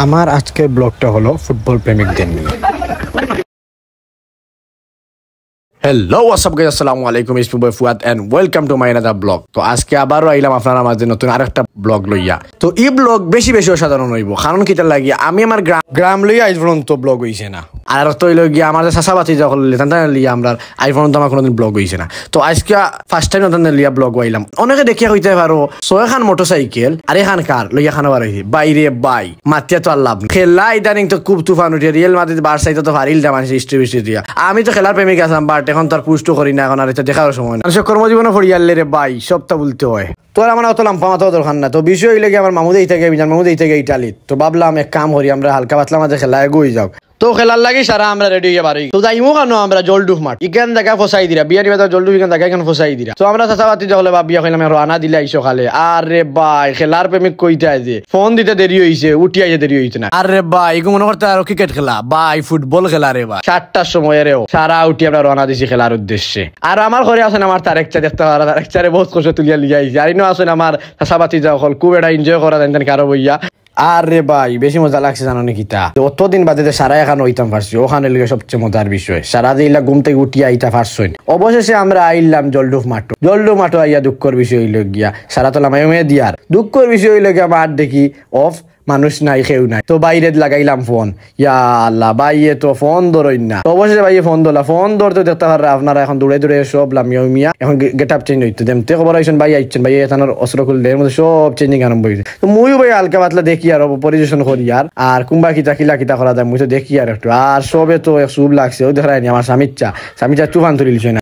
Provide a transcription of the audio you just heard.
আমার আজকের ব্লগটা হলো ফুটবল প্রেমিকদের নিয়ে। হ্যালো হোয়াটসঅ্যাপ গাইস, আসসালামু আলাইকুম, it's me boy Fuad and welcome to my another blog. তো আজকে আবারও আইলাম আপনারা মাঝে নতুন আরেকটা ব্লগ লইয়া। তো এই ব্লগ বেশি অসাধারণ হইব, কারণ কিটা লাগিয়া আমি আমার গ্রাম লইয়া আজ পর্যন্ত ব্লগ হইছে না। আর তো হইল গিয়া আমার যে চাষাবাতি যখন লিয়া আমরা আজ পর্যন্ত আমার কোনোদিন ব্লগ হইছে না। তো আজকে ফার্স্ট টাইম নতুন লিয়া ব্লগ হইলাম। অনেকে দেখিয়া হইতে পারো 6খান মোটরসাইকেল আর এখান কার লইয়া খানো বার হইছে। বাইরে বাই মাতিয়া তো আর লাভ খেলা ইদানিং তো খুব তুফান উঠিয়া রিয়েল মাদ্রিদ বার্সাইতে তো হারিল দা মানুষ হিস্ট্রি দিয়া। আমি তো খেলার প্রেমিক আছিলাম, বাট এখন তো আর পুষ্ট করি না, এখন আর এটা দেখার সময় না। মানুষের কর্মজীবনে ফরিয়ালে রে বাই সবটা বলতে হয়। তোর আমার অত লাম্পা মাথাও দরকার না। তো বিষয় হইলে আমার মামুদেই থেকে মামুদেই থেকে ইটালিত। তো ভাবলাম এক কাম করি, আমরা হালকা পাতলা মাঝে খেলা এগোই যাও। তো খেলার লাগি সারা আমরা রেডি হয়ে বাড়ি। তো যাইমু কেন আমরা জলডুফ মাঠ ইখান দেখা ফসাই দিরা বিয়ারি বাজার জলডুফ ইখান দেখা এখানে ফসাই দিরা। তো আমরা চাচাবাতি যখন ভাবিয়া খেলাম রানা দিলে আইসো খালে। আরে ভাই খেলার প্রেমিক কইতে আছে ফোন দিতে দেরি হইছে, উঠি আইতে দেরি হইছে না। আরে ভাই এগুলো মনে করতে আর ক্রিকেট খেলা ভাই ফুটবল খেলা রে ভাই 7টার সময় রেও সারা উঠি আমরা রানা দিছি খেলার উদ্দেশ্যে। আর আমার ঘরে আছেন আমার তারেক চা দেখতে পারা, তারেক চারে বহুত কষ্ট তুলিয়া লিয়ে আইছি। আর ইনো আছেন আমার চাচাবাতি যখন খুব এটা এনজয় করা জানতেন কারো বইয়া। আরে ভাই বেশি মজা লাগছে জানো নাকি? তা অতদিন বাদে সারা এখানে হইতাম পারছি, ওখানে লিগে সবচেয়ে মজার বিষয় সারা দিলা ঘুম থেকে উঠিয়া আইতা পারছই। অবশেষে আমরা আইলাম জলডুফ মাঠো আইয়া দুঃখের বিষয় হইল গিয়া সারা তোলা মায়ে দিয়ার দুঃখের বিষয় হইল গিয়া মাঠ দেখি অফ মানুষ নাই, কেউ নাই। তো বাইরে লাগাইলাম ফোন, ইয়া আল্লাহ বাইয়ে তো ফোন ধরই না। তো অবশেষে বাইয়ে ফোন ধরলা, ফোন ধরতে দেখতে পারে আপনারা এখন দৌড়ে সব লামিয়া মিয়া এখন গেট আপ চেঞ্জ হইতে দেখতে খবর আইসেন ভাই আইছেন ভাই এখানোর অস্ত্র খুললে এর মধ্যে সব চেঞ্জিং আরম্ভ হয়েছে। তো মুইও ভাই হালকা পাতলা দেখি আর পরিবেশন করি আর কুম্বা কিতা করা যায় মুই তো দেখি আর একটু। আর সবে তো শুভ লাগছে, ও দেখায়নি আমার স্বামীর চা তুফান তুলিলছে না।